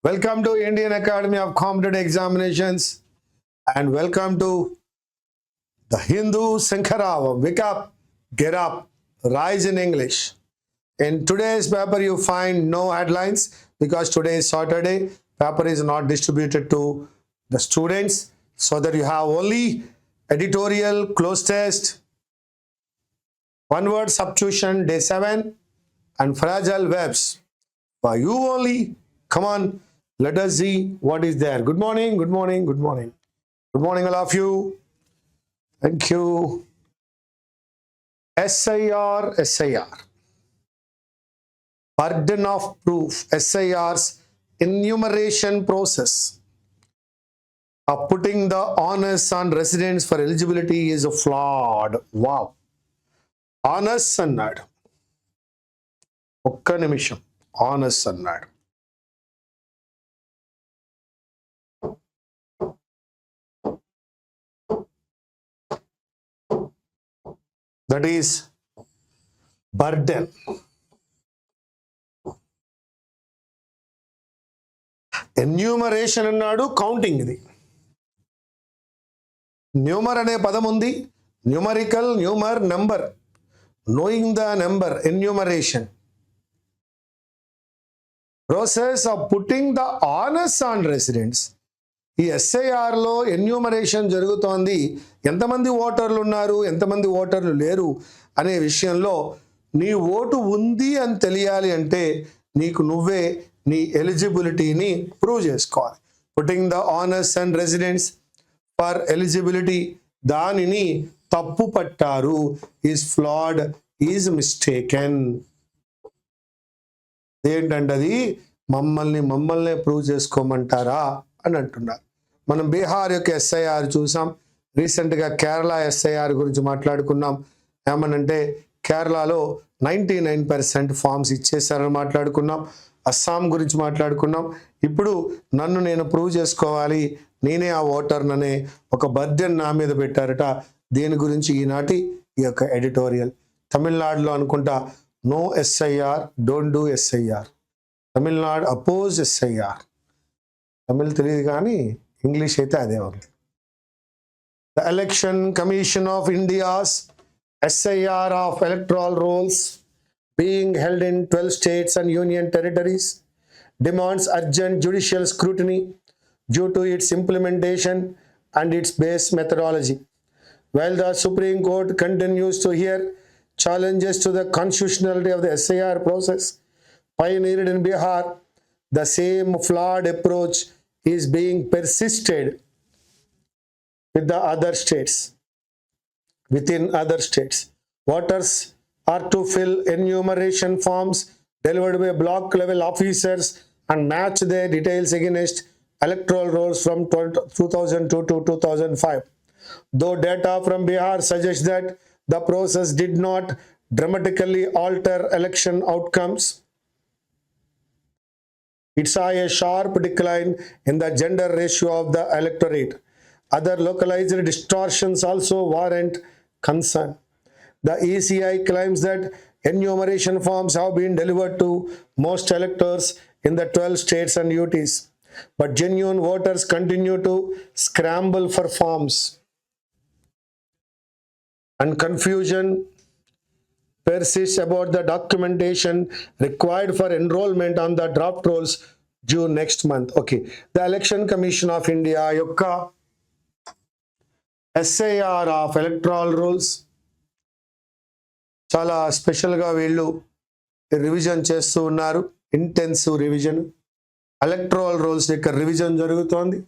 Welcome to Indian Academy of Competitive Examinations and welcome to the Hindu Sankarava. Wake up, get up, rise in English. In today's paper, you find no headlines because today is Saturday. Paper is not distributed to the students so that you have only editorial, close test, one word substitution, day 7 and fragile verbs. For you only, come on, let us see what is there. Good morning, good morning, good morning. Good morning, all of you. Thank you. SIR. Burden of proof. SIR's enumeration process of putting the onus on residents for eligibility is flawed. Wow. Onus అన్నాడు. ఒక్క నిమిషం. Onus అన్నాడు. That is burden. Enumeration అన్నాడు, counting ఇది. Numer అనే పదం ఉంది. Numerical, numer, number. Knowing the number, enumeration. Process of putting the onus on residents. ఈ ఎస్ఐఆర్లో ఎన్యూమరేషన్ జరుగుతోంది. ఎంతమంది ఓటర్లు ఉన్నారు, ఎంతమంది ఓటర్లు లేరు అనే విషయంలో నీ ఓటు ఉంది అని తెలియాలి అంటే నీకు నువ్వే నీ ఎలిజిబిలిటీని ప్రూవ్ చేసుకోవాలి. Putting the honours and residents for eligibility, దానిని తప్పు పట్టారు. Is ఫ్లాడ్, is mistaken. ఏంటంటే అది మమ్మల్నే ప్రూవ్ చేసుకోమంటారా అని అంటున్నారు. మనం బీహార్ యొక్క ఎస్ఐఆర్ చూసాం. రీసెంట్గా కేరళ ఎస్ఐఆర్ గురించి మాట్లాడుకున్నాం. ఏమనంటే కేరళలో 99% ఫామ్స్ ఇచ్చేసారని మాట్లాడుకున్నాం. అస్సాం గురించి మాట్లాడుకున్నాం. ఇప్పుడు నన్ను నేను ప్రూవ్ చేసుకోవాలి, నేనే ఆ ఓటర్ననే ఒక బర్డెన్ నా మీద పెట్టారట. దీని గురించి ఈనాటి ఈ యొక్క ఎడిటోరియల్. తమిళనాడులో అనుకుంటా no SIR, don't do SIR. Tamil Nadu oppose SIR. Tamil తెలియదు కానీ ఇంగ్లీష్ అయితే అదే ఉంది. The election commission of India's SIR of electoral rolls being held in 12 states and union territories demands urgent judicial scrutiny due to its implementation and its base methodology. While the Supreme Court continues to hear challenges to the constitutionality of the SIR process pioneered in Bihar, the same flawed approach is being persisted with the other states. Within other states, voters are to fill enumeration forms delivered by block level officers and match their details against electoral rolls from 2002 to 2005. Though data from Bihar suggests that the process did not dramatically alter election outcomes, it saw a sharp decline in the gender ratio of the electorate. Other localized distortions also warrant concern. The ECI claims that enumeration forms have been delivered to most electors in the 12 states and UTs, but genuine voters continue to scramble for forms. And confusion persists about the documentation required for enrollment on the draft rolls due next month. Okay, the Election Commission of India yokka SIR of electoral rules చాలా స్పెషల్గా వీళ్ళు revision చేస్తూ ఉన్నారు. Intensive revision. Electoral rules యొక్క revision జరుగుతోంది.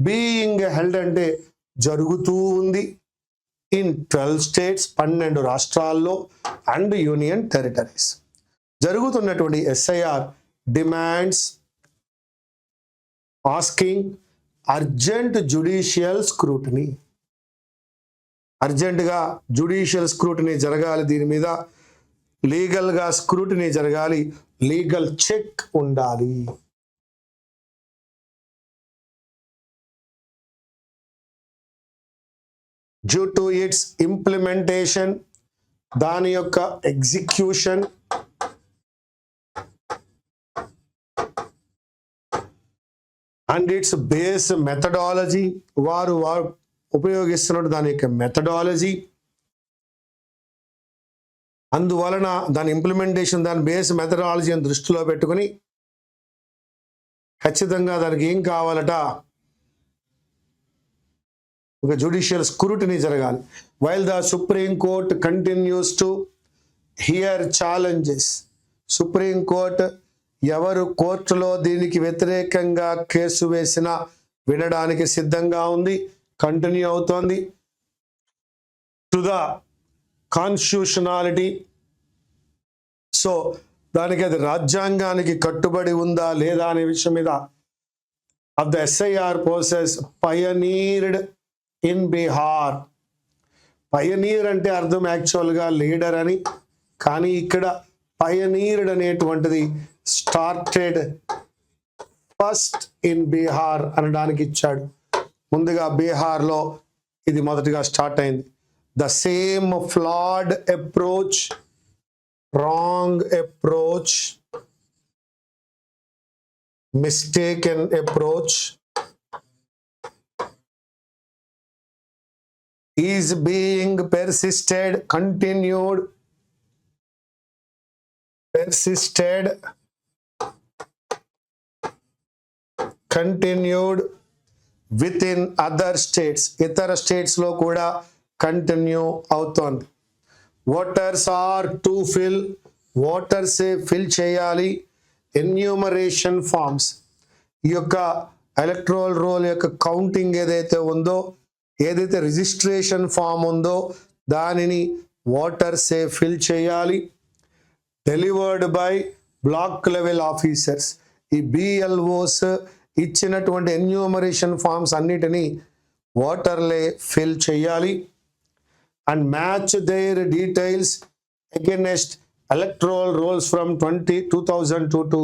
Being held అంటే జరుగుతూ ఉంది. ఇన్ 12 స్టేట్స్, 12 రాష్ట్రాల్లో అండ్ యూనియన్ టెరిటరీస్ జరుగుతున్నటువంటి SIR demands asking urgent judicial scrutiny. అర్జెంటుగా జ్యుడిషియల్ స్క్రూటినీ జరగాలి. దీని మీద లీగల్గా స్క్రూటినీ జరగాలి. లీగల్ చెక్ ఉండాలి. డ్యూ టు ఇట్స్ ఇంప్లిమెంటేషన్, దాని యొక్క execution and it's base methodology, వారు ఉపయోగిస్తున్న దాని యొక్క మెథడాలజీ, అందువలన దాని ఇంప్లిమెంటేషన్, దాని బేస్ మెథడాలజీని దృష్టిలో పెట్టుకుని ఖచ్చితంగా దానికి ఏం కావాలట, ఒక జ్యుడిషియల్ స్క్రూటినీ జరగాలి. While the supreme court continues to hear challenges, supreme court ఎవరు కోర్టులో దీనికి వ్యతిరేకంగా కేసు వేసినా వినడానికి సిద్ధంగా ఉంది, కంటిన్యూ అవుతోంది. టు ద కాన్స్టిట్యూషనాలిటీ, సో దానికి అది రాజ్యాంగానికి కట్టుబడి ఉందా లేదా అనే విషయం మీద of the SIR process pioneered in Bihar. Pioneer అంటే అర్థం యాక్చువల్గా లీడర్ అని, కానీ ఇక్కడ పయనీర్డ్ అనేటువంటిది స్టార్టెడ్ ఫస్ట్ ఇన్ బీహార్ అనడానికి ఇచ్చాడు. ముందుగా బీహార్లో ఇది మొదటిగా స్టార్ట్ అయింది. The same ఫ్లాడ్ approach, wrong approach, mistaken approach is being persisted, continued within other states, ఇతర స్టేట్స్ లో కూడా కంటిన్యూ అవుతోంది. Voters are to fill, voters fill చేయాలి ఎన్యూమరేషన్ ఫామ్స్. ఈ యొక్క ఎలక్ట్రల్ రోల్ యొక్క కౌంటింగ్ ఏదైతే ఉందో, ఏదైతే రిజిస్ట్రేషన్ ఫామ్ ఉందో దానిని ఓటర్స్ ఫిల్ చేయాలి. Delivered by block level officers, ఈ బిఎల్ఓస్ ఇచ్చినటువంటి ఎన్యూమరేషన్ ఫామ్స్ అన్నిటినీ ఓటర్లే ఫిల్ చేయాలి. And match their details against electoral rolls from 2002 to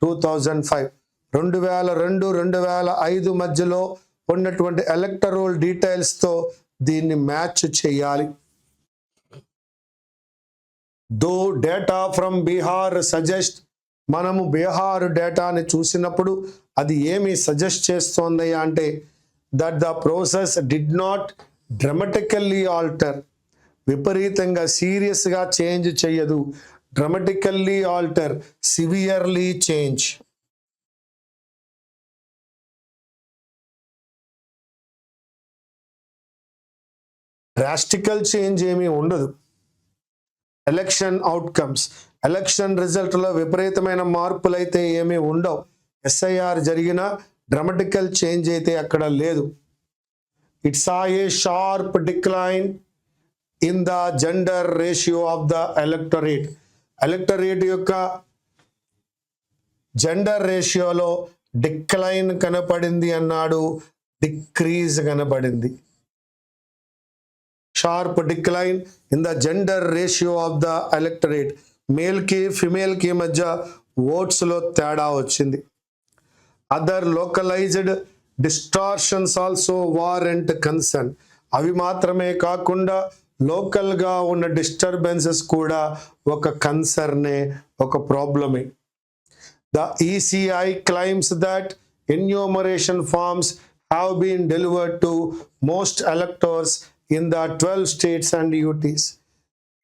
2005. 2002-2005 మధ్యలో ఉన్నటువంటి ఎలక్టరల్ డీటెయిల్స్తో దీన్ని మ్యాచ్ చేయాలి. Though data from Bihar suggest, మనము బీహార్ డేటాని చూసినప్పుడు అది ఏమి సజెస్ట్ చేస్తోంది అంటే that the process did not dramatically alter, విపరీతంగా సీరియస్గా చేంజ్ చేయదు. Dramatically alter, severely change. Drastical change ఏమీ ఉండదు. ఎలక్షన్ అవుట్కమ్స్, ఎలక్షన్ రిజల్ట్లో విపరీతమైన మార్పులు అయితే ఏమీ ఉండవు. ఎస్ఐఆర్ జరిగిన డ్రమటికల్ చేంజ్ అయితే అక్కడ లేదు. It saw a sharp decline in the gender ratio of the electorate. Electorate యొక్క జెండర్ రేషియోలో డిక్లైన్ కనపడింది అన్నాడు, డిక్రీజ్ కనపడింది. Sharp decline in the gender ratio of the electorate, మేల్కి ఫిమేల్కి మధ్య ఓట్స్లో తేడా వచ్చింది. Other localised distortions also warrant concern, అవి మాత్రమే కాకుండా లోకల్గా ఉన్న డిస్టర్బెన్సెస్ కూడా ఒక కన్సర్నే, ఒక ప్రాబ్లమే. The ECI claims that enumeration forms have been delivered to most electors in the 12 states and UTs.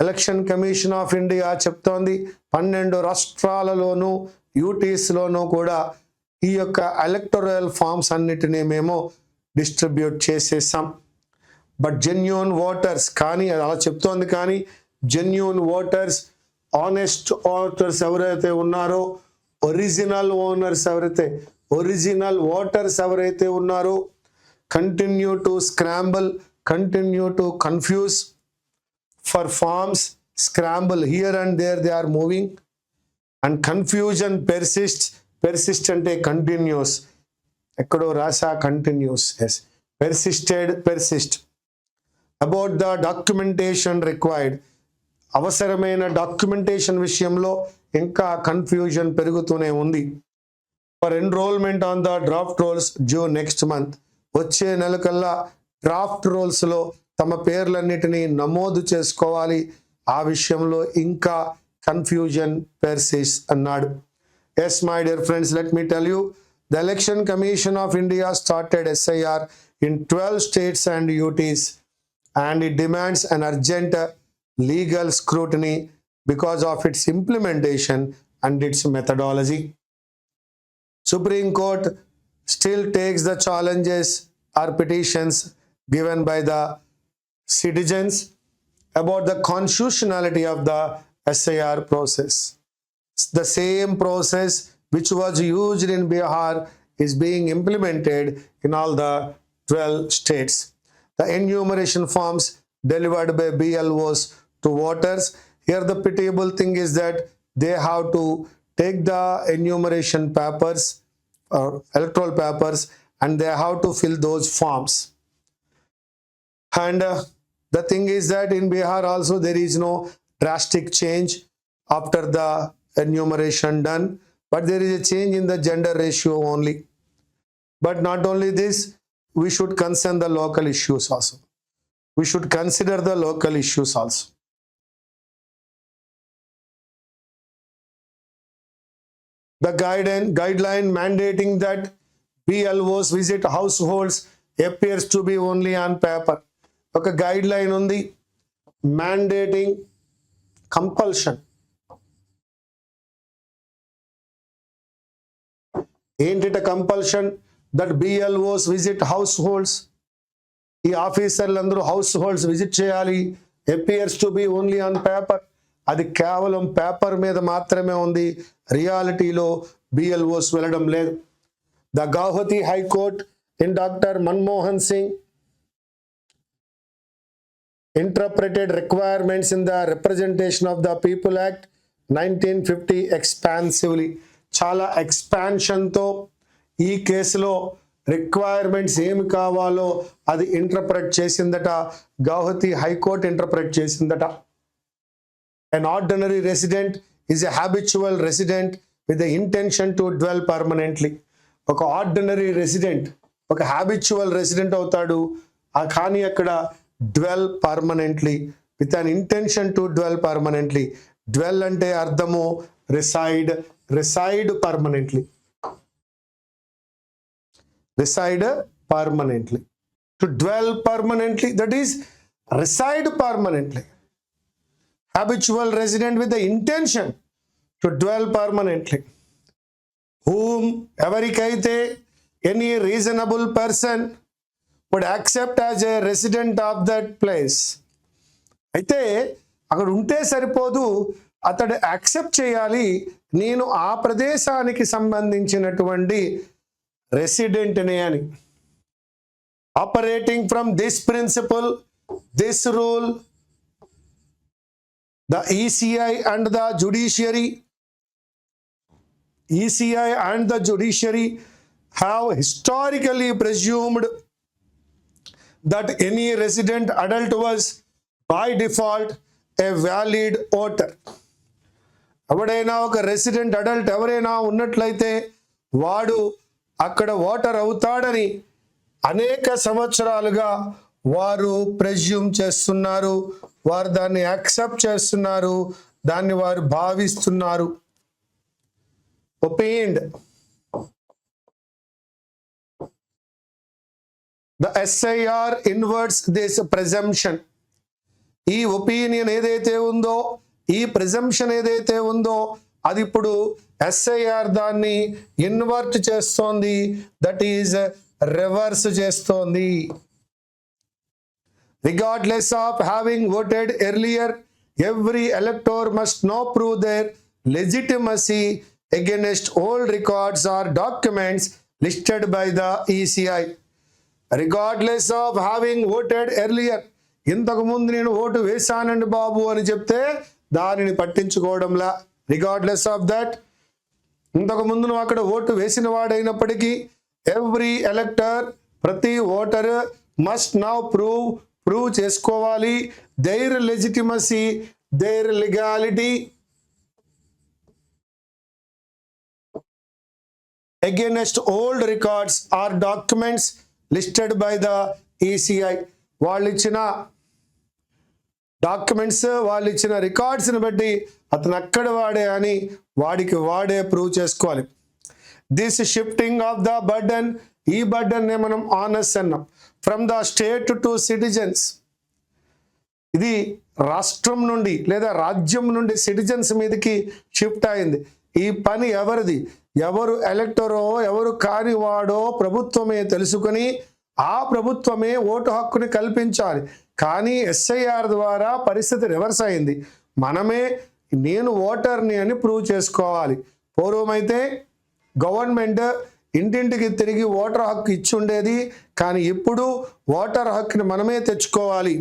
Election commission of India చెప్తోంది 12 రాష్ట్రాలలోనూ యూటీస్లోనూ కూడా ఈ యొక్క ఎలక్టరల్ ఫామ్స్ అన్నిటినీ మేము డిస్ట్రిబ్యూట్ చేసేసాం. బట్ జెన్యూన్ ఓటర్స్, కానీ అలా చెప్తోంది, కానీ జెన్యూన్ ఓటర్స్, ఆనెస్ట్ ఓటర్స్ ఎవరైతే ఉన్నారో, ఒరిజినల్ ఓటర్స్ ఎవరైతే ఉన్నారో, continue to scramble, continue to confuse for forms, scramble here and there they are moving, and confusion persist అంటే కంటిన్యూస్, ఎక్కడో రాసా కంటిన్యూస్, ఎస్ persist. About the documentation required, అవసరమైన documentation విషయంలో ఇంకా కన్ఫ్యూజన్ పెరుగుతూనే ఉంది. For enrolment on the draft rolls due next month, వచ్చే నెల కల్లా డ్రాఫ్ట్ రోల్స్లో తమ పేర్లన్నిటినీ నమోదు చేసుకోవాలి. ఆ విషయంలో ఇంకా కన్ఫ్యూజన్ పెర్సిస్ట్ అన్నాడు. Yes, my dear friends, let me tell you, The Election Commission of India started SIR in 12 states and UTs, and it demands an urgent legal scrutiny because of its implementation and its methodology. Supreme Court still takes the challenges or petitions given by the citizens about the constitutionality of the SIR process. The same process which was used in Bihar is being implemented in all the 12 states. The enumeration forms delivered by BLOs to voters. Here the pitiable thing is that they have to take the enumeration papers, electoral papers, and they have to fill those forms. And the thing is that in Bihar also there is no drastic change after the enumeration done, but there is a change in the gender ratio only. But not only this, we should concern the local issues also. We should consider the local issues also. The guideline mandating that BLOs visit households appears to be only on paper. ఒక guideline ఉంది, mandating compulsion. ఏంటిట compulsion? That BLOs visit households. ఈ ఆఫీసర్లందరూ households visit చేయాలి. Appears to be only on paper. అది కేవలం paper మీద మాత్రమే ఉంది, రియాలిటీలో BLOs వెళ్ళడం లేదు. The Guwahati high court in doctor Manmohan Singh interpreted requirements in the Representation of the People Act 1950 expansively. చాలా ఎక్స్పాన్షన్తో ఈ కేసులో రిక్వైర్మెంట్స్ ఏమి కావాలో అది ఇంటర్ప్రెట్ చేసిందట. గౌహతి హైకోర్టు ఇంటర్ప్రెట్ చేసిందట. An ordinary resident is a habitual resident with the intention to dwell permanently. ఒక ordinary resident ఒక హ్యాబిచువల్ రెసిడెంట్ అవుతాడు, కానీ అక్కడ dwell permanently with an intention to dwell permanently. Dwell అంటే అర్థము reside permanently. Reside permanently. To dwell permanently, that is reside permanently. Habitual resident with the intention to dwell permanently. Whom ఎవరికైతే any reasonable person would accept as a resident of that place. అయితే అక్కడ ఉంటే సరిపోదు, అతడు accept చేయాలి, నేను ఆ ప్రదేశానికి సంబంధించినటువంటి రెసిడెంట్నే అని. Operating from this principle, this rule, the ECI and the judiciary have historically presumed that any resident adult was by default a valid voter. ఎవడైనా ఒక రెసిడెంట్ అడల్ట్ ఎవరైనా ఉన్నట్లయితే వాడు అక్కడ ఓటర్ అవుతాడని అనేక సంవత్సరాలుగా వారు ప్రెజ్యూమ్ చేస్తున్నారు, వారు దాన్ని యాక్సెప్ట్ చేస్తున్నారు, దాన్ని వారు భావిస్తున్నారు. Opinion The SIR inverts this presumption. ఈ ఒపీనియన్ ఏదైతే ఉందో, ఈ ప్రిజంప్షన్ ఏదైతే ఉందో, అది ఇప్పుడు SIR దాన్ని ఇన్వర్ట్ చేస్తోంది, దట్ ఈజ్ రివర్స్ చేస్తోంది. Regardless of having voted earlier, every elector must now prove their legitimacy against all records or documents listed by the ECI. Regardless of having voted earlier, ఇంతకు ముందు నేను vote వేశానండి బాబు అని చెప్తే దానిని పట్టించుకోవడంలా. Regardless of that, ఇంతకు ముందు నువ్వు అక్కడ ఓటు వేసిన వాడైనప్పటికీ ఎవ్రీ ఎలక్టర్, ప్రతి ఓటర్ మస్ట్ నౌ ప్రూవ్ చేసుకోవాలి their legitimacy, their legality against old records or documents listed by the ECI. వాళ్ళు ఇచ్చిన డాక్యుమెంట్స్, వాళ్ళు ఇచ్చిన రికార్డ్స్ని బట్టి అతను అక్కడ వాడే అని వాడికి వాడే ప్రూవ్ చేసుకోవాలి. This shifting of the burden, ఈ బర్డన్ నే మనం ఆనర్స్ అన్నాం. From the state to citizens, ఇది రాష్ట్రం నుండి లేదా రాజ్యం నుండి సిటిజన్స్ మీదకి షిఫ్ట్ అయింది. ఈ పని ఎవరిది? ఎవరు ఎలక్టరో ఎవరు కానివాడో ప్రభుత్వమే తెలుసుకొని ఆ ప్రభుత్వమే ఓటు హక్కుని కల్పించాలి. కానీ ఎస్ఐఆర్ ద్వారా పరిస్థితి రివర్స్ అయింది. మనమే నేను ఓటర్ని అని ప్రూవ్ చేసుకోవాలి. పూర్వమైతే గవర్నమెంట్ ఇంటింటికి తిరిగి ఓటర్ హక్కు ఇచ్చి ఉండేది, కానీ ఇప్పుడు ఓటర్ హక్కుని మనమే తెచ్చుకోవాలి.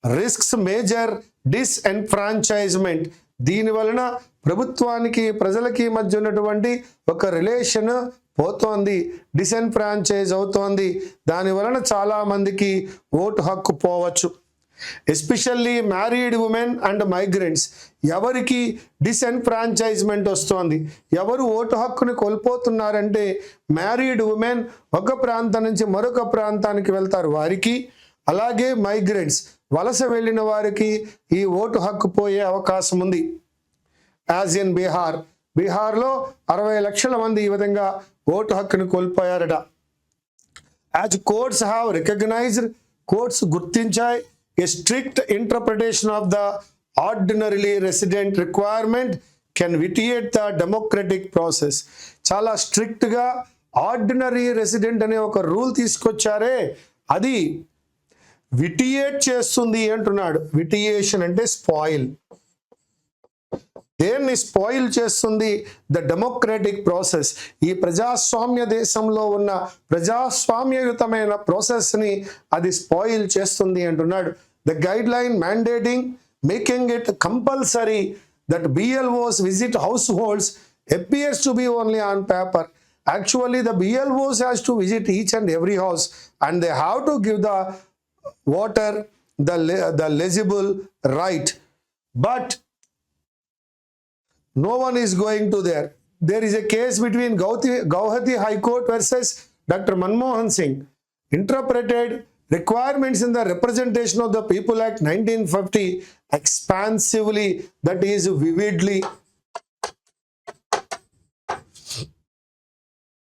రిస్క్స్ మేజర్ డిస్ఎన్ఫ్రాంచైజ్మెంట్, దీని వలన ప్రభుత్వానికి ప్రజలకి మధ్య ఉన్నటువంటి ఒక రిలేషన్ పోతోంది, డిస్ఎన్ఫ్రాంచైజ్ అవుతోంది. దాని వలన చాలా మందికి ఓటు హక్కు పోవచ్చు. Especially married women and migrants, ఎవరికి డిస్ఎన్ఫ్రాంచైజ్మెంట్ వస్తోంది, ఎవరు ఓటు హక్కుని కోల్పోతున్నారంటే మ్యారీడ్ ఉమెన్ ఒక ప్రాంతం నుంచి మరొక ప్రాంతానికి వెళ్తారు వారికి, అలాగే మైగ్రెంట్స్ వలస వెళ్ళిన వారికి ఈ ఓటు హక్కు పోయే అవకాశం ఉంది. యాజ్ ఇన్ బీహార్లో 60 లక్షల మంది ఈ విధంగా ఓటు హక్కుని కోల్పోయారట. As courts have recognised, courts గుర్తించాయి, a strict interpretation of the ordinarily resident requirement can vitiate the democratic process. చాలా స్ట్రిక్ట్గా ఆర్డినరీ రెసిడెంట్ అనే ఒక రూల్ తీసుకొచ్చారే, అది విటియేట్ చేస్తుంది అంటున్నాడు. విటియేషన్ అంటే స్పాయిల్, దేన్ని స్పాయిల్ చేస్తుంది? The democratic process. ఈ ప్రజాస్వామ్య దేశంలో ఉన్న ప్రజాస్వామ్యయుతమైన ప్రాసెస్ని అది స్పాయిల్ చేస్తుంది అంటున్నాడు. The guideline mandating making it compulsory that BLOs visit households appears to be only on paper. Actually, the BLOs has to visit each and every house and they have to give the voter the legible right. But no one is going to there. There is a case between Guwahati High Court versus Dr. Manmohan Singh. Interpreted requirements in the Representation of the People Act 1950 expansively, that is vividly.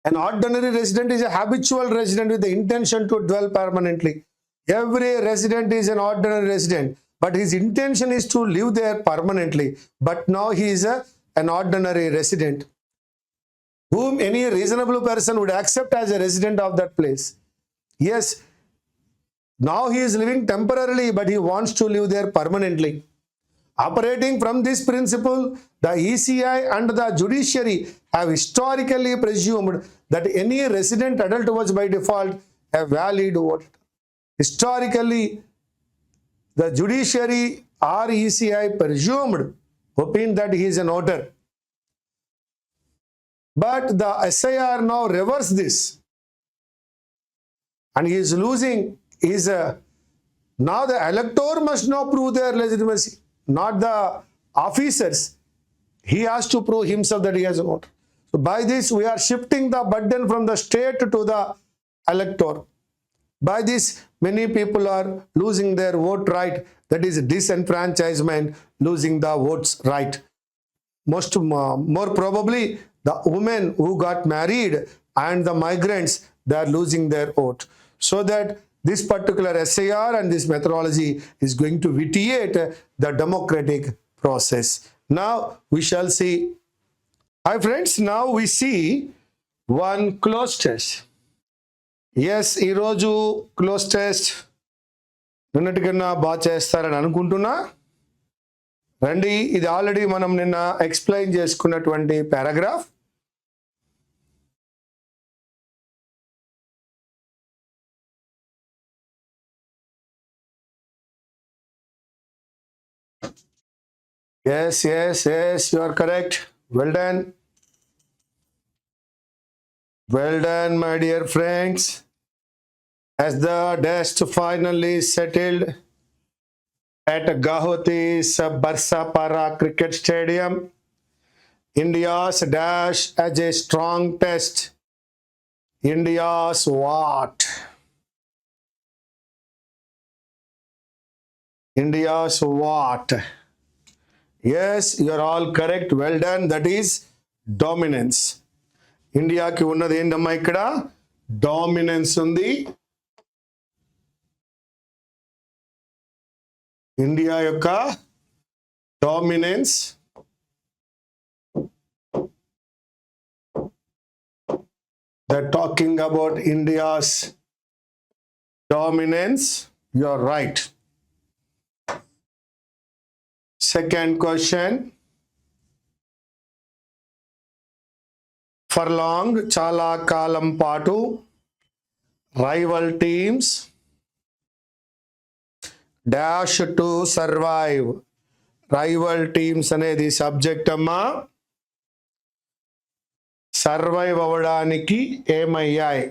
An ordinary resident is a habitual resident with the intention to dwell permanently. Every resident is an ordinary resident, but his intention is to live there permanently. But now he is an ordinary resident whom any reasonable person would accept as a resident of that place. Yes, now he is living temporarily, but he wants to live there permanently. Operating from this principle, the ECI and the judiciary have historically presumed that any resident adult was by default a valid voter. Historically, the judiciary or ECI presumed, hoping that he is an voter. But the SIR now reversed this, and he is losing his. Now the elector must now prove their legitimacy, not the officers. He has to prove himself that he has a vote. So by this, we are shifting the burden from the state to the elector. By this, many people are losing their vote right. That is disenfranchisement, losing the votes right. More probably, the women who got married and the migrants, they are losing their vote. So that this particular SIR and this methodology is going to vitiate the democratic process. Now we shall see. Hi friends, now we see one close test. Yes, ఈరోజు cloze test నిన్నటికన్నా బాగా చేస్తారని అనుకుంటున్నా. రండి, ఇది already మనం నిన్న explain చేసుకున్నటువంటి paragraph. Yes, you are correct. Well done. Well done, my dear friends. As the dust finally settled at Guwahati Barsapara Cricket Stadium, India's dash as a strong test. India's what? India's what? Yes, you are all correct. Well done. That is dominance. ఇండియాకి ఉన్నది ఏంటమ్మా ఇక్కడ? Dominance ఉంది. India యొక్క dominance they're talking about India's dominance. You're right. Second question. For long, చాలా కాలం పాటు rival teams dash to survive. Rival teams అనేది subject అమ్మా. సర్వైవ్ అవ్వడానికి ఏమయ్యాయి?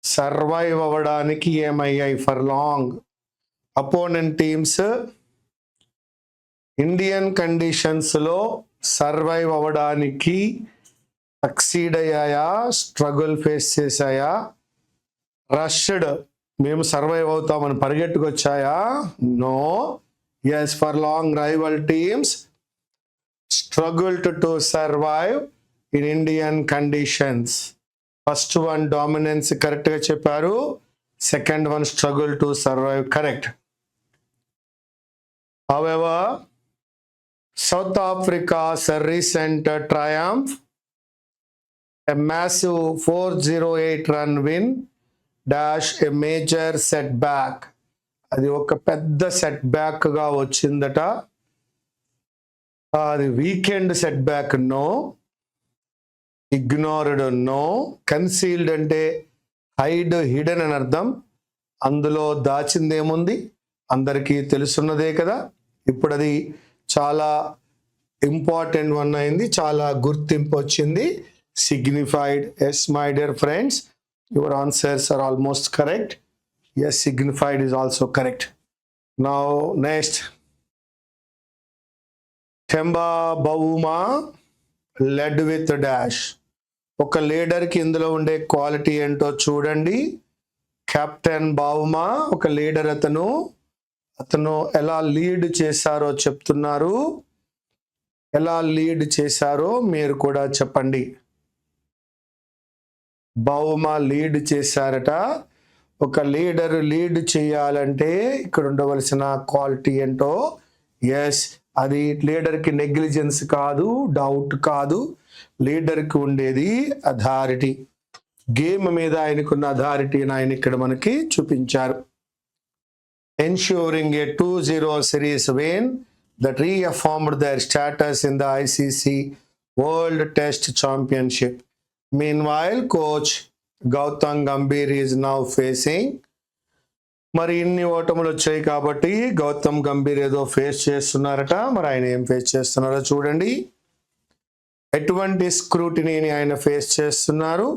సర్వైవ్ అవ్వడానికి ఏమయ్యాయి? For long opponent teams Indian కండిషన్స్లో సర్వైవ్ అవ్వడానికి సక్సీడ్ అయ్యాయా? స్ట్రగుల్ ఫేస్ చేశాయా? రష్డ్ మేము సర్వైవ్ అవుతామని పరిగెట్టుకొచ్చాయా? No. Yes, for long rival teams struggled to survive in Indian conditions. First one dominance correct గా చెప్పారు. Second one struggle to survive correct. However, South Africa's recent triumph, a massive 408 run win dash a major setback. అది ఒక పెద్ద set back గా వచ్చిందట. అది weekend setback no. Ignored no. Concealed అంటే hide, hidden అని అర్థం. అందులో దాచిందేముంది అందరికీ తెలుసున్నదే కదా. ఇప్పుడు అది చాలా ఇంపార్టెంట్ వన్ అయింది, చాలా గుర్తింపు వచ్చింది. Signified. Yes my dear friends, your answers are almost correct. Yes, signified is also correct. Now next, Temba Bavuma led with dash. ఒక లీడర్కి ఇందులో ఉండే క్వాలిటీ ఏంటో చూడండి. కెప్టెన్ బౌమా ఒక లీడర్. అతను ఎలా లీడ్ చేశారో చెప్తున్నారు. ఎలా లీడ్ చేశారో మీరు కూడా చెప్పండి. బౌమా లీడ్ చేశారట. ఒక లీడర్ లీడ్ చేయాలంటే ఇక్కడ ఉండవలసిన క్వాలిటీ ఏంటో. ఎస్, అది లీడర్కి నెగ్లిజెన్స్ కాదు, డౌట్ కాదు. లీడర్కి ఉండేది అథారిటీ. గేమ్ మీద ఆయనకున్న అథారిటీని ఆయన ఇక్కడ మనకి చూపించారు. Ensuring A 2-0 series win that reaffirmed their status in the ICC World Test Championship. Meanwhile, coach Gautam Gambhir is now facing, మరి ఇన్ని ఓటములు వచ్చాయి కాబట్టి గౌతమ్ గంభీర్ ఏదో ఫేస్ చేస్తున్నారట. మరి ఆయన ఏం ఫేస్ చేస్తున్నారో చూడండి. ఎటువంటి స్క్రూటినీని ఆయన ఫేస్ చేస్తున్నారు?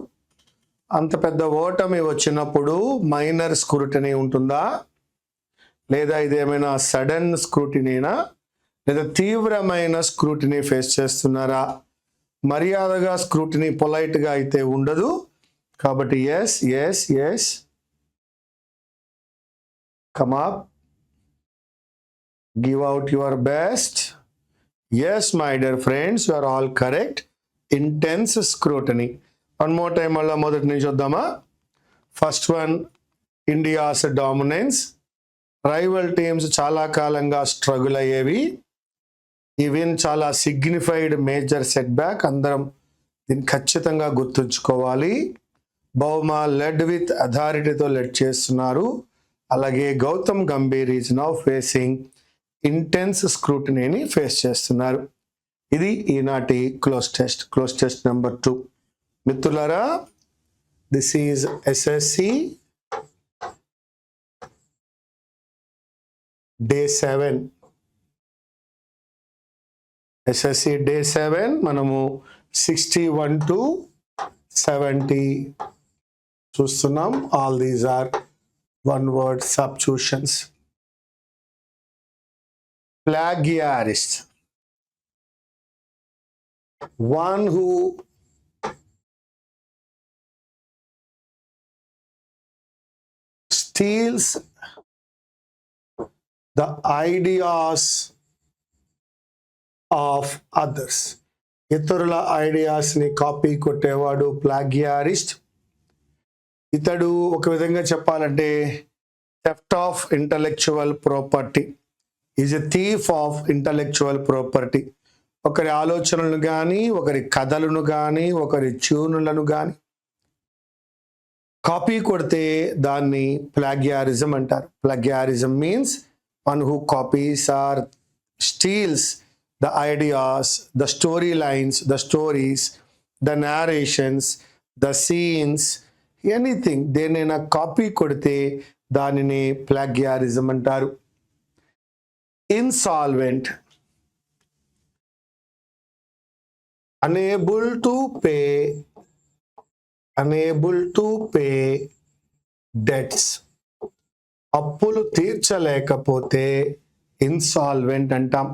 అంత పెద్ద ఓటమి వచ్చినప్పుడు మైనర్ స్క్రూటినీ ఉంటుందా, లేదా ఇదేమైనా సడన్ స్క్రూటినీనా, లేదా తీవ్రమైన స్క్రూటినీ ఫేస్ చేస్తున్నారా? మర్యాదగా స్క్రూటినీ, పొలైట్గా అయితే ఉండదు. కాబట్టి yes yes yes, come up, give out your best. Yes, my dear friends, you are all correct. Intense scrutiny. One more time, malla modati nunchi chuddama. First one, India's dominance. Rival teams చాలా కాలంగా struggle అయ్యేవి. Even చాలా signified major set back. అందరం దీన్ని ఖచ్చితంగా గుర్తుంచుకోవాలి. Bavuma led with అథారిటీతో led చేస్తున్నారు. అలాగే Gautam Gambhir is now facing intense స్క్రూటినీని ఫేస్ చేస్తున్నారు. ఇది ఈనాటి క్లోజ్ టెస్ట్ నెంబర్ 2. మిత్రులారా, this is SSC day 7. SSC day 7 మనము 61 to 70 చూస్తున్నాం. All these are one word substitutions. Plagiarist, one who steals the ideas of others. ఇతరుల ఐడియాస్ని కాపీ కొట్టేవాడు ప్లాగియారిస్ట్. ఇతడు ఒక విధంగా చెప్పాలంటే theft of intellectual property, is a thief of intellectual property. ఒకరి ఆలోచనలను కానీ, ఒకరి కథలను కానీ, ఒకరి ట్యూనులను కానీ కాపీ కొడితే దాన్ని ప్లాగియారిజం అంటారు. Plagiarism means one who copies or steals the ideas, the storylines, the stories, the narrations, the scenes, anything దేనైనా కాపీ కొడితే దానిని ప్లాగియారిజం అంటారు. Insolvent, unable to pay debts, అప్పులు తీర్చలేకపోతే ఇన్సాల్వెంట్ అంటాం.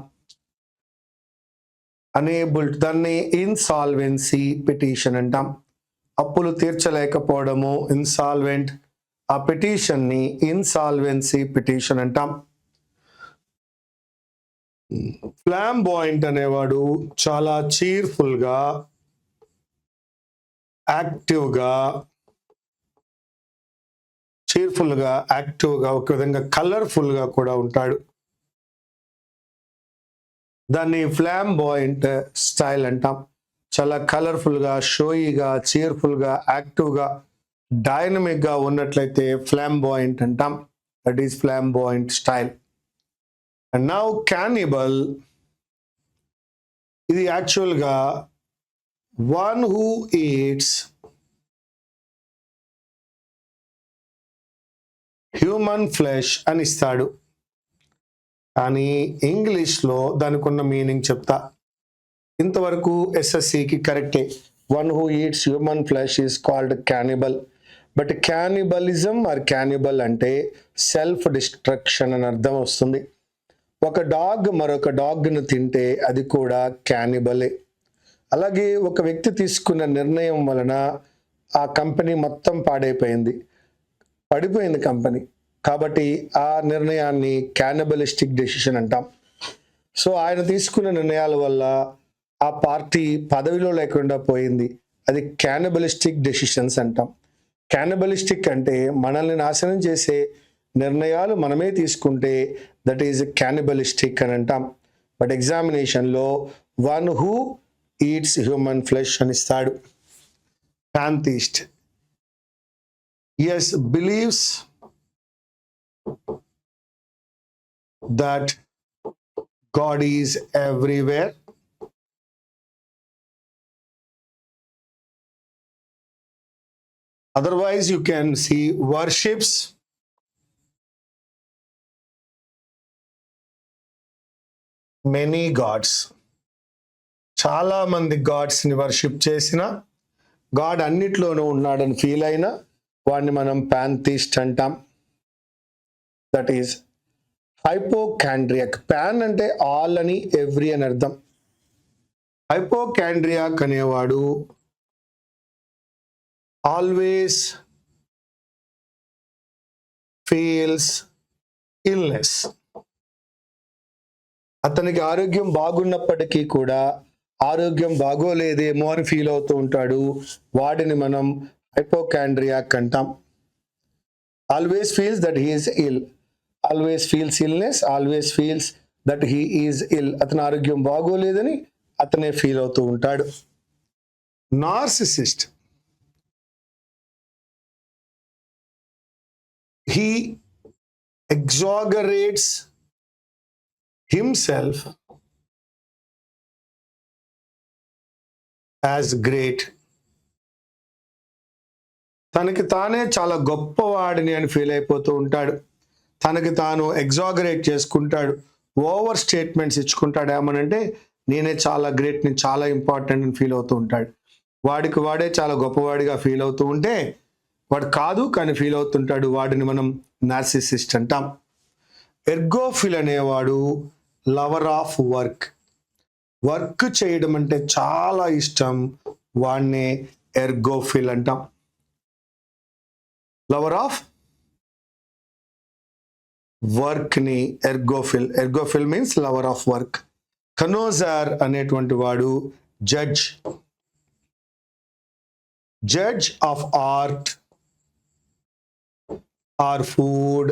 అనేబుల్, దాన్ని ఇన్సాల్వెన్సీ పిటిషన్ అంటాం. అప్పులు తీర్చలేకపోవడము ఇన్సాల్వెంట్, ఆ పిటిషన్ని ఇన్సాల్వెన్సీ పిటిషన్ అంటాం. ఫ్లాంబాయింట్ అనేవాడు చాలా చీర్ఫుల్గా, యాక్టివ్గా ఒక విధంగా కలర్ఫుల్గా కూడా ఉంటాడు. దాన్ని ఫ్లాంబాయింట్ స్టైల్ అంటాం. చాలా కలర్ఫుల్గా, షోయిగా, చీర్ఫుల్గా, యాక్టివ్గా, డైనమిక్గా ఉన్నట్లయితే ఫ్లాంబాయింట్ అంటాం. That is flamboyant style. And now cannibal, ఇది యాక్చువల్గా one who eats human flesh అని ఇస్తాడు. కానీ ఇంగ్లీష్లో దానికి ఉన్న మీనింగ్ చెప్తా. ఇంతవరకు ఎస్ఎస్సికి కరెక్టే. One who eats human flesh is called cannibal. But cannibalism or cannibal అంటే సెల్ఫ్ డిస్ట్రక్షన్ అని అర్థం వస్తుంది. ఒక డాగ్ మరొక డాగ్ను తింటే అది కూడా క్యానిబలే. అలాగే ఒక వ్యక్తి తీసుకున్న నిర్ణయం వలన ఆ కంపెనీ మొత్తం పడిపోయింది కంపెనీ. కాబట్టి ఆ నిర్ణయాన్ని క్యానిబలిస్టిక్ డెసిషన్ అంటాం. సో ఆయన తీసుకున్న నిర్ణయాల వల్ల ఆ పార్టీ పదవిలో లేకుండా పోయింది. అది క్యానిబలిస్టిక్ డెసిషన్స్ అంటాం. క్యానిబలిస్టిక్ అంటే మనల్ని నాశనం చేసే నిర్ణయాలు మనమే తీసుకుంటే దట్ ఈజ్ క్యానిబలిస్టిక్ అని అంటాం. బట్ ఎగ్జామినేషన్లో one who eats human flesh అని ఇస్తాడు. పాంథీస్ట్, yes, believes that God is everywhere. Otherwise, you can see worships many gods. చాలా మంది గాడ్స్ని వర్షిప్ చేసిన, గాడ్ అన్నిట్లోనూ ఉన్నాడని ఫీల్ అయినా వాడిని మనం పాంథీస్ట్ అంటాం. That is hypochondriac. పాన్ అంటే ఆల్ అని, ఎవ్రీ అని అర్థం. హైపోకాండ్రియాక్ అనేవాడు ఆల్వేస్ ఫీల్స్ ఇల్నెస్. అతనికి ఆరోగ్యం బాగున్నప్పటికీ కూడా ఆరోగ్యం బాగోలేదేమో అని ఫీల్ అవుతూ ఉంటాడు. వాడిని మనం హైపోకాండ్రియాక్ అంటాం. Always feels that he is ill, always feels illness, always feels that he is ill. అతని ఆరోగ్యం బాగోలేదని అతనే ఫీల్ అవుతూ ఉంటాడు. Narcissist, he exaggerates himself as great. తనకి తానే చాలా గొప్పవాడిని అని ఫీల్ అయిపోతూ ఉంటాడు. తనకి తాను ఎగ్జాగరేట్ చేసుకుంటాడు, ఓవర్ స్టేట్మెంట్స్ ఇచ్చుకుంటాడు. ఏమనంటే నేనే చాలా గ్రేట్, నేను చాలా ఇంపార్టెంట్ అని ఫీల్ అవుతూ ఉంటాడు. వాడికి వాడే చాలా గొప్పవాడిగా ఫీల్ అవుతూ ఉంటే వాడు కాదు కానీ ఫీల్ అవుతుంటాడు. వాడిని మనం నార్సిసిస్ట్ అంటాం. ఎర్గోఫిల్ అనేవాడు లవర్ ఆఫ్ వర్క్. వర్క్ చేయడం అంటే చాలా ఇష్టం, వాడినే ఎర్గోఫిల్ అంటాం. లవర్ ఆఫ్ వర్క్ ని ergophile. Ergophile means lover of work. Connoisseur అనేటువంటి వాడు judge, judge of art or food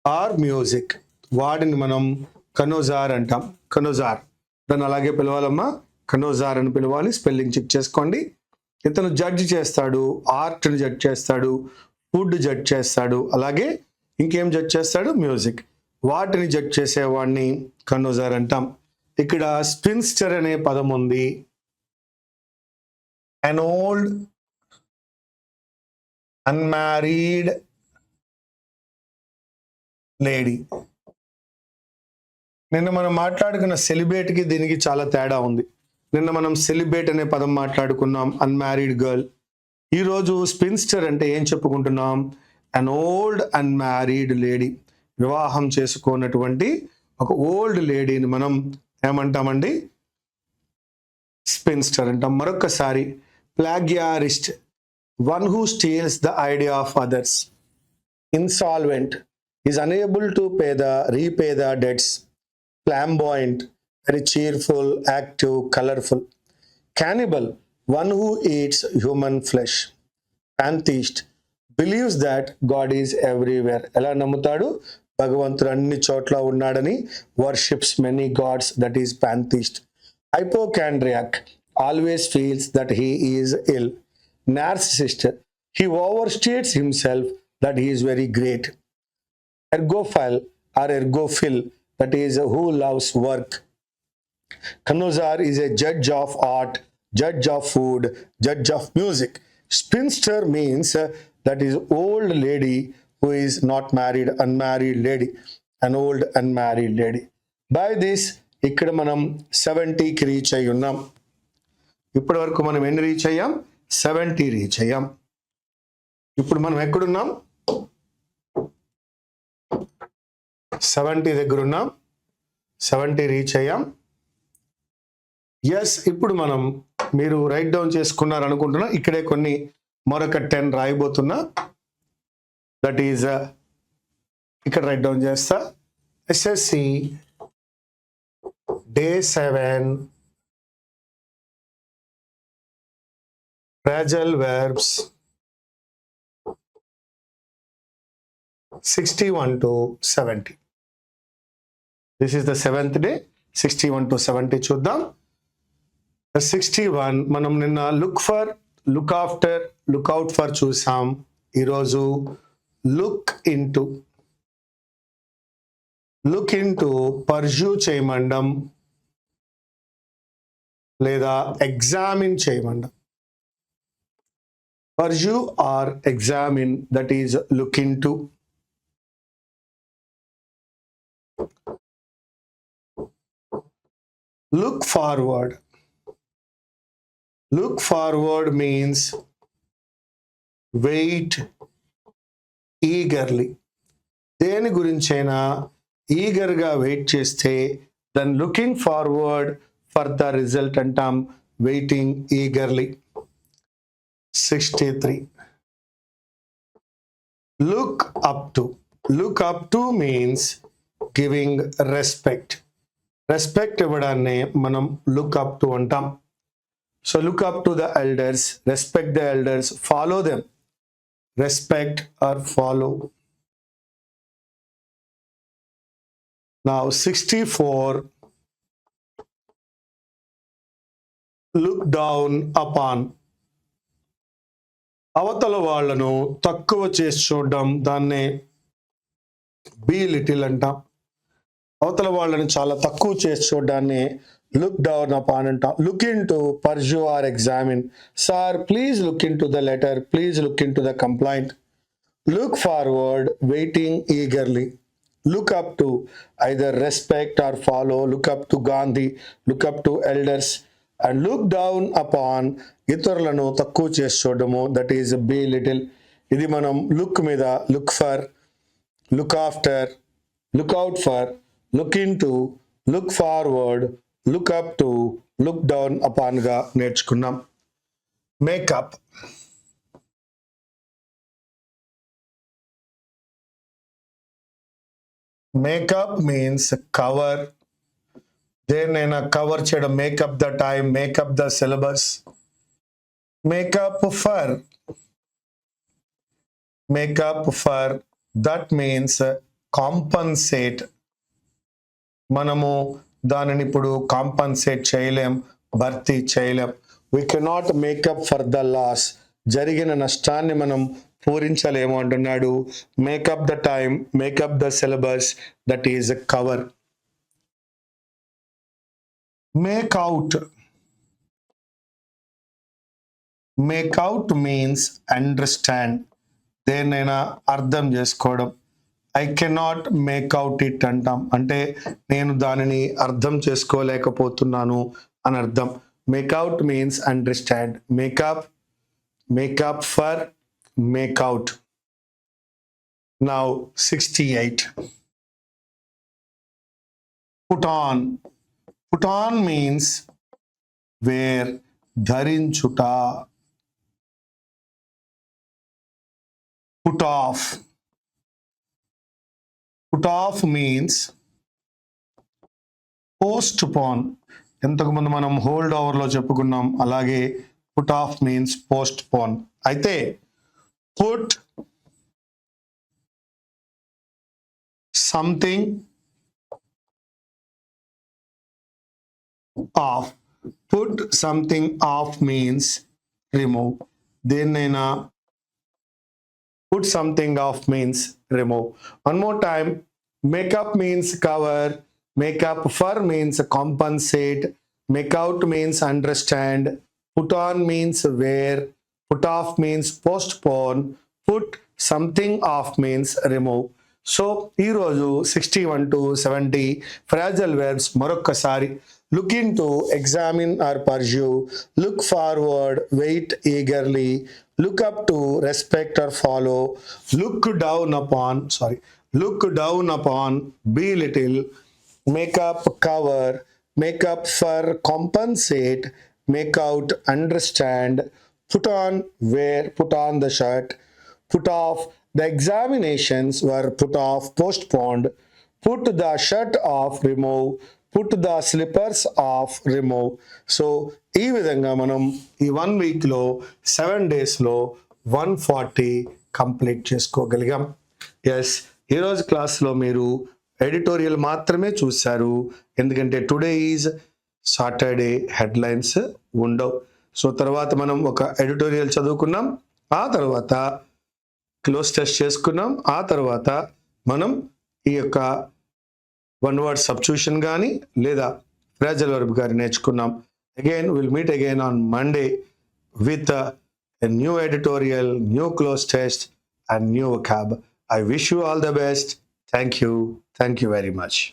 or music, వాటిని మనం కనోజార్ అంటాం. కనోజార్, దాన్ని అలాగే పిలవాలమ్మా, కనోజార్ అని పిలవాలి. స్పెల్లింగ్ చెక్ చేసుకోండి. ఇతను జడ్జ్ చేస్తాడు, ఆర్ట్ని జడ్జ్ చేస్తాడు, ఫుడ్ జడ్జ్ చేస్తాడు, అలాగే ఇంకేం జడ్జ్ చేస్తాడు, మ్యూజిక్. వాటిని జడ్జ్ చేసేవాడిని కనోజార్ అంటాం. ఇక్కడ స్పిన్స్టర్ అనే పదం ఉంది. an old unmarried lady. నిన్న మనం మాట్లాడుకున్న సెలిబ్రేట్కి దీనికి చాలా తేడా ఉంది. నిన్న మనం సెలిబ్రేట్ అనే పదం మాట్లాడుకున్నాం, అన్మ్యారీడ్ గర్ల్. ఈరోజు స్పిన్స్టర్ అంటే ఏం చెప్పుకుంటున్నాం, అన్ ఓల్డ్ అన్మ్యారీడ్ లేడీ, వివాహం చేసుకోనటువంటి ఒక ఓల్డ్ లేడీని మనం ఏమంటామండి, స్పిన్స్టర్ అంటాం. మరొకసారి, plagiarist, one who steals the idea of others. Insolvent, is unable to repay the debts. Flamboyant, very cheerful, active, colorful. Cannibal, one who eats human flesh. Pantheist, believes that God is everywhere. ఎలా నమ్ముతాడు, భగవంతుడు అన్ని చోట్ల ఉన్నాడని. worships many gods, that is pantheist. Hypochondriac, always feels that he is ill. Narcissist, he overstates himself that he is very great. Ergophile or ergophile, that is who loves work. Kanouzar is a judge of art, judge of food, judge of music. Spinster means that is old lady who is not married, unmarried lady, an old unmarried lady. By this ఇక్కడ మనం 70కి reach అయి ఉన్నాం. ఇప్పటి వరకు మనం ఎన్ని reach అయ్యాం, 70 reach అయ్యాం. ఇప్పుడు మనం ఎక్కడున్నాం, 70 దగ్గర ఉన్నాం, 70 రీచ్ అయ్యాం. ఎస్, ఇప్పుడు మనం, మీరు రైట్ డౌన్ చేసుకున్నారు అనుకుంటున్నా, ఇక్కడే కొన్ని మరొక 10 రాయబోతున్నా. దట్ ఈజ్ ఇక్కడ రైట్ డౌన్ చేస్తా. SSC day 7 phrasal verbs 61 to 70. This is the 7th day, 61 to 70 చూద్దాం. 61 మనం నిన్న look for, look after, look out for చూసాం. ఈరోజు look into, look into peruse చేయమండం లేదా ఎగ్జామిన్ చేయమండం. Peruse or examine, that is look into. Look forward. Look forward means wait eagerly. దేని గురించైనా ఈగర్గా వెయిట్ చేస్తే then looking forward for the result అంటాం, waiting eagerly. 63. Look up to. Look up to means giving respect. Respect ఇవ్వడాన్ని మనం look up to అంటాం. So look up to the elders, respect the elders, follow them. Respect or follow. Now 64. Look down upon. అవతల వాళ్ళను తక్కువ చేసి చూడడం, దాన్నే be little అంటాం. అవతల వాళ్ళని చాలా తక్కువ చేసి చూడడాన్ని లుక్ డౌన్ అపాన్ అంటాం. Look into peruse or examine. Sir please look into the letter, please look into the complaint. Look forward, waiting eagerly. Look up to, either respect or follow. Look up to Gandhi, look up to elders. And look down upon, ఇతరులను తక్కువ చేసి చూడడము, that is be little. ఇది మనం look మీద look for, look after, look out for, look into, look forward, look up to, look down upon గా నేర్చుకున్నాం. Make up. Make up means cover, దేన్నైనా కవర్ చేయడం, make up the time, make up the syllabus, make up for, that means compensate. మనము దానిని ఇప్పుడు compensate చేయలేం, భర్తీ చేయలేం. We cannot make up for the loss. జరిగిన నష్టాన్ని మనం పూరించలేము అంటున్నాడు. Make up the time, make up the syllabus, that is cover. Make out means understand. దేన్నైనా అర్థం చేసుకోవడం. ఐ కెనాట్ మేక్అవుట్ ఇట్ అంటాం, అంటే నేను దానిని అర్థం చేసుకోలేకపోతున్నాను అని అర్థం. Make out means understand. Makeup for, make out. Now 68. Put on means wear, ధరించుట. Put off means postpone. ఇంతకుముందు మనం హోల్డ్ ఓవర్లో చెప్పుకున్నాం, అలాగే పుట్ ఆఫ్ మీన్స్ పోస్ట్పోన్. అయితే put something of. Put something of means remove. దేన్నైనా put something off means remove. One more time. Makeup means cover. Makeup for means compensate. Make out means understand. Put on means wear. Put off means postpone. Put something off means remove. So ఈరోజు 61 to 70 ఫ్రాజల్ verbs మరొక్కసారి. Looking to, examine or pursue, look forward, wait eagerly, look up to, respect or follow, look down upon, belittle, make up, cover, make up for, compensate, make out, understand, put on, wear, put on the shirt, put off. The examinations were put off, postponed. Put the shirt off, remove. Put the slippers off, remove. So ఈ విధంగా మనం ఈ 1 వీక్లో 7 డేస్లో 140 complete చేసుకోగలిగాం. Yes, ఈరోజు క్లాస్లో మీరు editorial మాత్రమే చూశారు, ఎందుకంటే టుడే ఈజ్ సాటర్డే, హెడ్లైన్స్ ఉండవు. సో తర్వాత మనం ఒక ఎడిటోరియల్ చదువుకున్నాం, ఆ తర్వాత క్లోజ్ టెస్ట్ చేసుకున్నాం, ఆ తర్వాత మనం ఈ యొక్క వన్ వర్డ్ సబ్స్టిట్యూషన్ కానీ లేదా ఫ్రేజల్ వర్బ్ కానీ నేర్చుకున్నాం. Again will meet again on Monday with a new editorial, new close test and new vocab. I wish you all the best. Thank you very much.